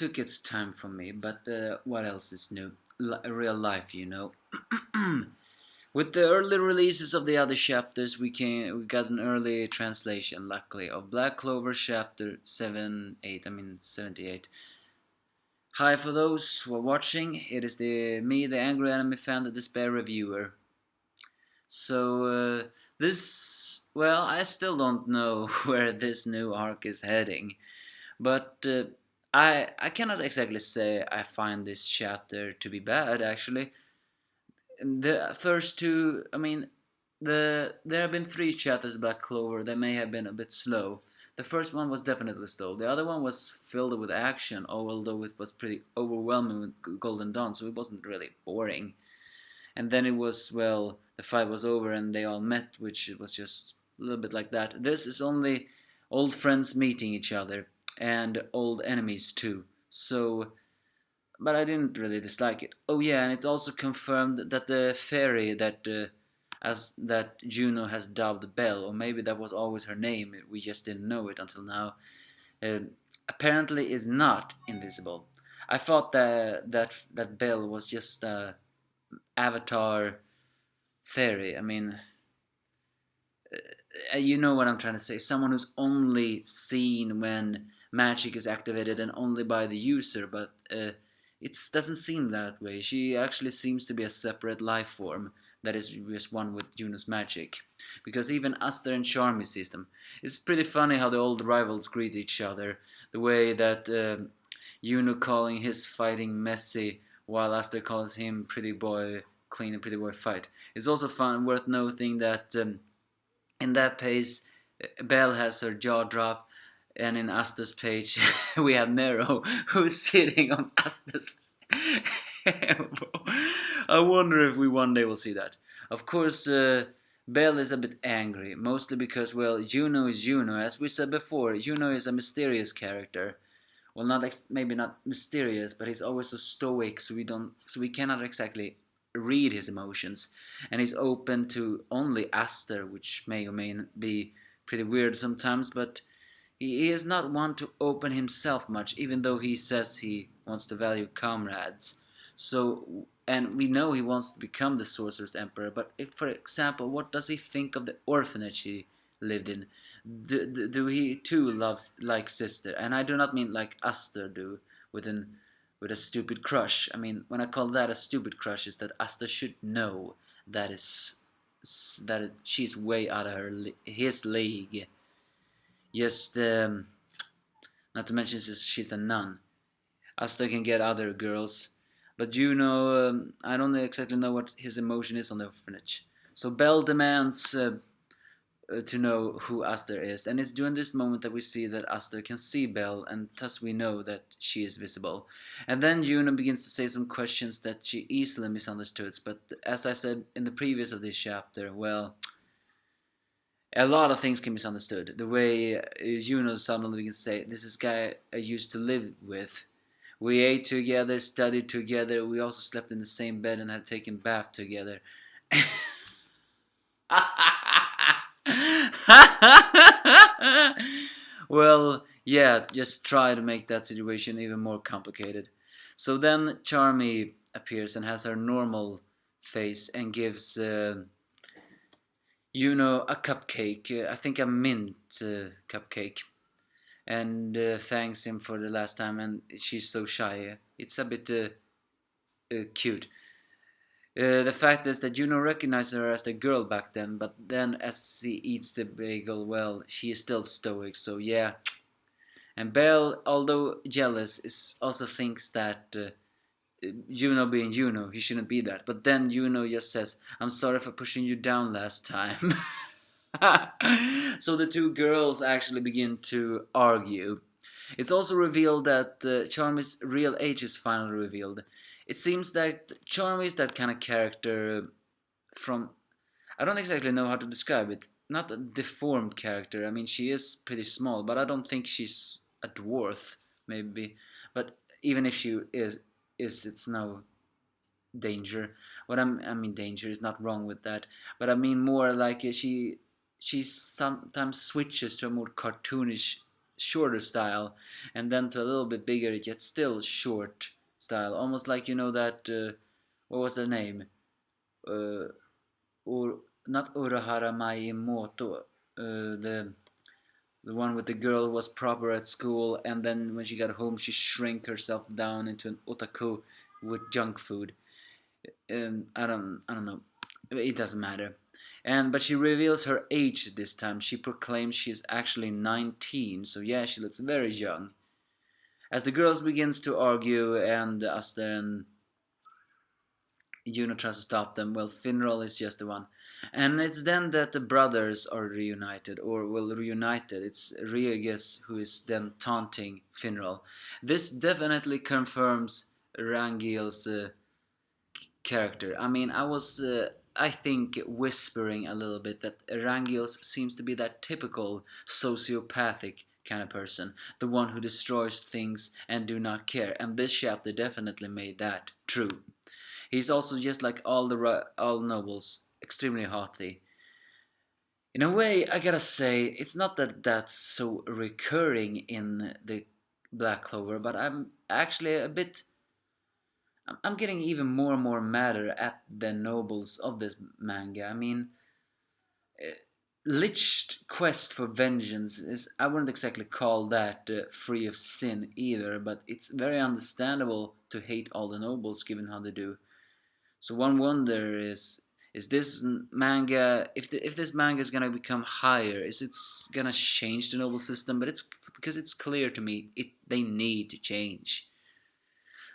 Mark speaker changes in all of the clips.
Speaker 1: took its time for me, but what else is new? Real life, you know. With the early releases of the other chapters, we got an early translation, luckily, of Black Clover chapter 78. Hi for those who are watching. It is the angry anime fan, the despair reviewer. So I still don't know where this new arc is heading, but I cannot exactly say I find this chapter to be bad. Actually, the first two, I mean, there have been three chapters of Black Clover that may have been a bit slow. The first one was definitely slow. The other one was filled with action, although it was pretty overwhelming with Golden Dawn, so it wasn't really boring. And then it was, well, the fight was over and they all met, which was just a little bit like that. This is only old friends meeting each other and old enemies too. So, but I didn't really dislike it. Oh yeah, and it also confirmed that the fairy that Juno has dubbed Belle, or maybe that was always her name, we just didn't know it until now, uh, apparently is not invisible. I thought that Belle was just Avatar theory. I mean, you know what I'm trying to say. Someone who's only seen when magic is activated and only by the user, but it doesn't seem that way. She actually seems to be a separate life form that is just one with Juno's magic. Because even Aster and Charmy sees them. It's pretty funny how the old rivals greet each other. The way that Juno calling his fighting messy, while Aster calls him pretty boy clean and pretty boy fight. It's also worth noting that in that page, Belle has her jaw drop, and in Asta's page, we have Nero who's sitting on Asta's elbow. I wonder if we one day will see that. Of course, Belle is a bit angry, mostly because, well, Juno is Juno. As we said before, Juno is a mysterious character. Well, maybe not mysterious, but he's always so stoic, so we cannot exactly read his emotions, and he's open to only Aster, which may or may be pretty weird sometimes, but he is not one to open himself much, even though he says he wants to value comrades. So, and we know he wants to become the Sorcerer's Emperor, but if, for example, what does he think of the orphanage he lived in? Do he too loves like sister? And I do not mean like Aster do with with a stupid crush. I mean, when I call that a stupid crush, is that Asta should know that she's way out of his league. Just not to mention she's a nun. Asta can get other girls, but I don't exactly know what his emotion is on the orphanage. So Belle demands to know who Aster is, and it's during this moment that we see that Aster can see Belle, and thus we know that she is visible. And then Juno begins to say some questions that she easily misunderstood, but as I said in the previous of this chapter, well, a lot of things can be misunderstood. The way Juno suddenly begins to say, "This is guy I used to live with. We ate together, studied together, we also slept in the same bed and had taken bath together." Well, yeah, just try to make that situation even more complicated. So then Charmy appears and has her normal face and gives a cupcake, I think a mint cupcake, and thanks him for the last time, and she's so shy. It's a bit cute. The fact is that Juno recognized her as the girl back then, but then as she eats the bagel, well, she is still stoic, so yeah. And Belle, although jealous, also thinks that Juno being Juno, he shouldn't be that. But then Juno just says, "I'm sorry for pushing you down last time." So the two girls actually begin to argue. It's also revealed that Charmy's real age is finally revealed. It seems that Charmy is that kind of character from... I don't exactly know how to describe it. Not a deformed character. I mean, she is pretty small, but I don't think she's a dwarf, maybe. But even if she is it's no danger. I mean, danger is not wrong with that, but I mean more like she sometimes switches to a more cartoonish shorter style, and then to a little bit bigger yet still short style, almost like that what was the name? Uh, or not Urahara Maimoto, the one with the girl who was proper at school, and then when she got home, she shrank herself down into an otaku with junk food. I don't know. It doesn't matter. But she reveals her age this time. She proclaims she's actually 19. So yeah, she looks very young. As the girls begins to argue, and Asta and Juno tries to stop them, well, Finral is just the one. And it's then that the brothers are reunited, or well, reunited. It's Rades who is then taunting Finral. This definitely confirms Rangiel's character. I mean, I think, whispering a little bit that Rangiels seems to be that typical sociopathic kind of person, the one who destroys things and do not care. And this chapter definitely made that true. He's also just like all nobles, extremely haughty. In a way, I gotta say, it's not that that's so recurring in the Black Clover, but I'm actually a bit I'm getting even more and more madder at the nobles of this manga. I mean, uh, Lich's quest for vengeance is, I wouldn't exactly call that free of sin either, but it's very understandable to hate all the nobles given how they do. So one wonder is this manga, if this manga is gonna become higher, is it's gonna change the noble system? But it's because it's clear to me they need to change.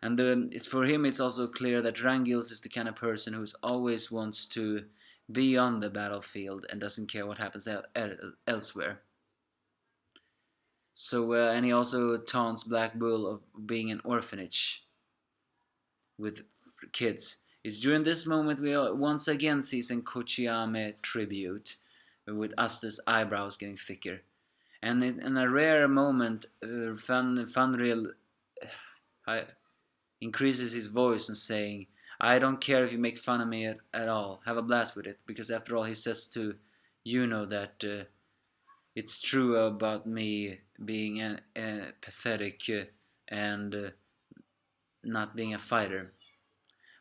Speaker 1: And it's for him. It's also clear that Rangils is the kind of person who always wants to be on the battlefield and doesn't care what happens elsewhere. So and he also taunts Black Bull of being an orphanage with kids. It's during this moment we once again see some Kochiyame tribute, with Asta's eyebrows getting thicker. And in a rare moment, Fanriel increases his voice and saying, "I don't care if you make fun of me at all. Have a blast with it." Because after all, he says to Juno that it's true about me being pathetic and not being a fighter.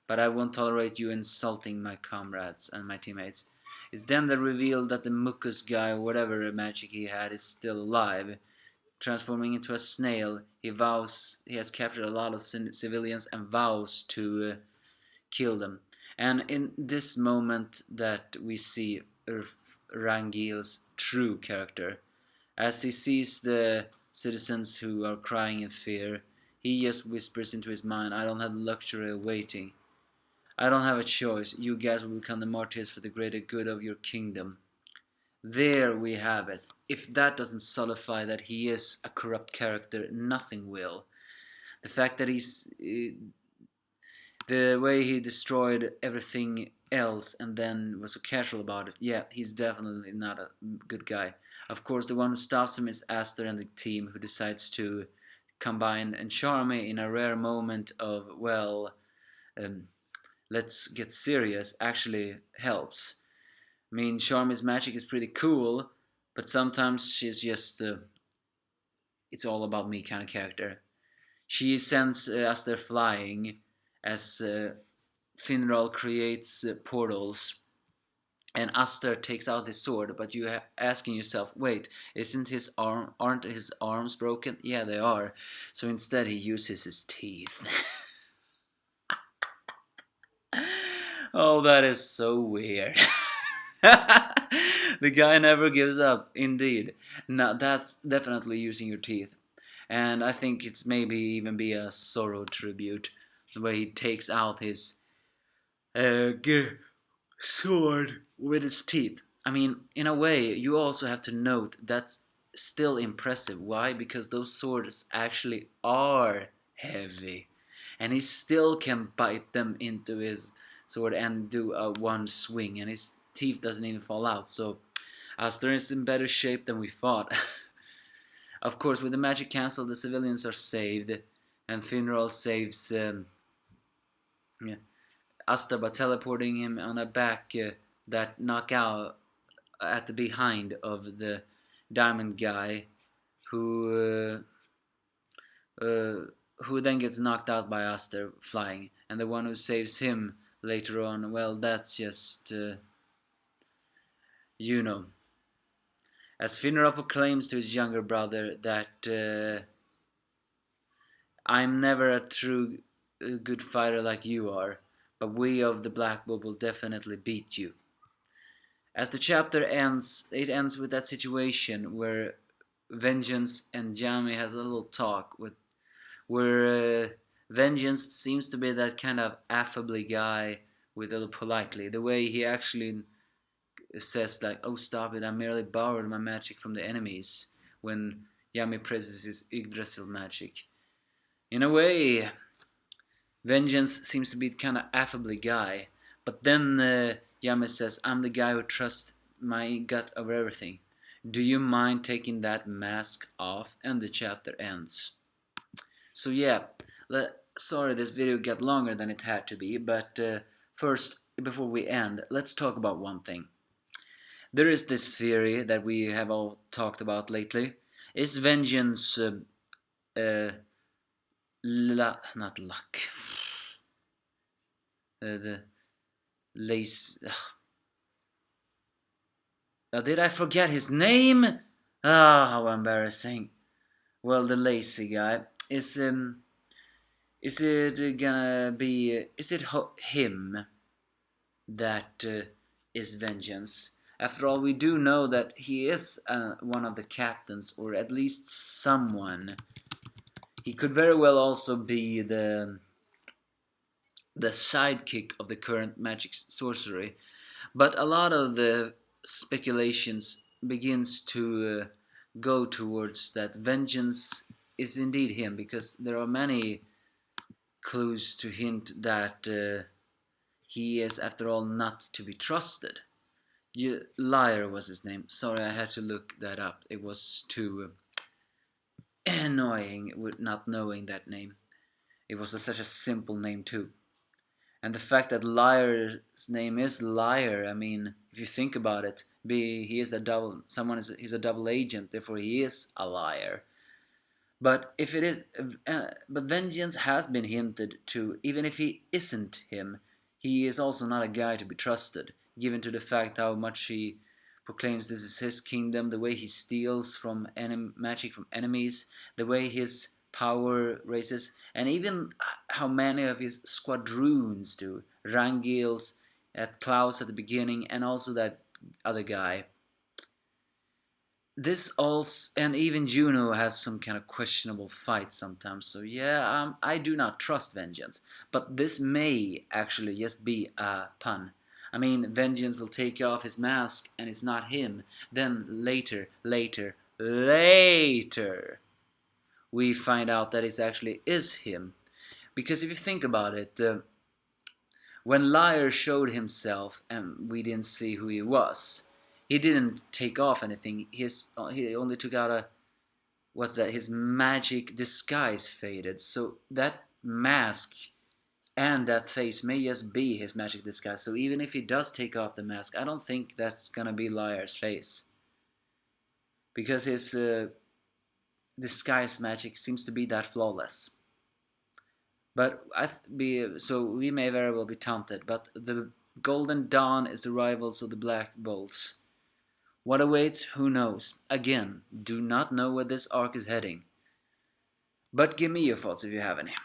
Speaker 1: But I won't tolerate you insulting my comrades and my teammates. It's then they reveal that the Mucus guy, or whatever magic he had, is still alive. Transforming into a snail, he vows he has captured a lot of civilians and vows to kill them. And in this moment that we see Rangiel's true character, as he sees the citizens who are crying in fear, he just whispers into his mind, "I don't have the luxury of waiting. I don't have a choice. You guys will become the martyrs for the greater good of your kingdom." There we have it. If that doesn't solidify that he is a corrupt character, nothing will. The fact that the way he destroyed everything else and then was so casual about it, yeah, he's definitely not a good guy. Of course, the one who stops him is Aster and the team, who decides to combine and Charmy in a rare moment of, well, um, let's get serious, actually helps. I mean, Charmy's magic is pretty cool, but sometimes she's just it's all about me kind of character. She sends Aster flying as Finral creates portals, and Aster takes out his sword. But you asking yourself, wait, aren't his arms broken? Yeah, they are. So instead, he uses his teeth. Oh, that is so weird. The guy never gives up, indeed. Now that's definitely using your teeth. And I think it's maybe even be a Sorrow tribute, the way he takes out his sword with his teeth. I mean, in a way, you also have to note that's still impressive. Why? Because those swords actually are heavy, and he still can bite them into his sword and do a one swing, and his teeth doesn't even fall out. So Aster is in better shape than we thought. Of course, with the magic cancelled, the civilians are saved, and Finral saves yeah, Asta by teleporting him on a back that knockout at the behind of the diamond guy, who who then gets knocked out by Aster flying, and the one who saves him later on, well, that's just, you know. As Finral proclaims to his younger brother that I'm never a true good fighter like you are, but we of the Black Bull will definitely beat you. As the chapter ends, it ends with that situation where Vengeance and Yami has a little talk with where Vengeance seems to be that kind of affably guy with a little politely. The way he actually says like, "Oh, stop it! I merely borrowed my magic from the enemies." When Yami praises his Yggdrasil magic, in a way, Vengeance seems to be kind of affably guy. But then Yami says, "I'm the guy who trusts my gut over everything. Do you mind taking that mask off?" And the chapter ends. So yeah, sorry this video got longer than it had to be, but first, before we end, let's talk about one thing. There is this theory that we have all talked about lately. Is Vengeance not luck? The lace. Did I forget his name? Ah, how embarrassing. Well, the lazy guy is it gonna be? Is it him that is Vengeance? After all, we do know that he is one of the captains, or at least someone. He could very well also be the sidekick of the current magic sorcery. But a lot of the speculations begins to go towards that Vengeance is indeed him, because there are many clues to hint that he is, after all, not to be trusted. Liar was his name. Sorry, I had to look that up. It was too annoying with not knowing that name. It was such a simple name too. And the fact that Liar's name is Liar, I mean, if you think about it, he is a double. He's a double agent, therefore he is a liar. But if it is, but Vengeance has been hinted to. Even if he isn't him, he is also not a guy to be trusted, given to the fact how much he proclaims this is his kingdom, the way he steals from magic from enemies, the way his power raises, and even how many of his squadrons do. Rangil's, at Klaus at the beginning, and also that other guy. This also, and even Juno has some kind of questionable fight sometimes. So yeah, I do not trust Vengeance, but this may actually just be a pun. I mean, Vengeance will take off his mask and it's not him. Then later, we find out that it actually is him. Because if you think about it, when Liar showed himself and we didn't see who he was, he didn't take off anything. He only took out a, what's that? His magic disguise faded. So that mask and that face may just be his magic disguise. So even if he does take off the mask, I don't think that's gonna be Liar's face, because his disguise magic seems to be that flawless. But so we may very well be taunted. But the Golden Dawn is the rivals of the Black Bolts. What awaits? Who knows? Again, do not know where this arc is heading. But give me your thoughts if you have any.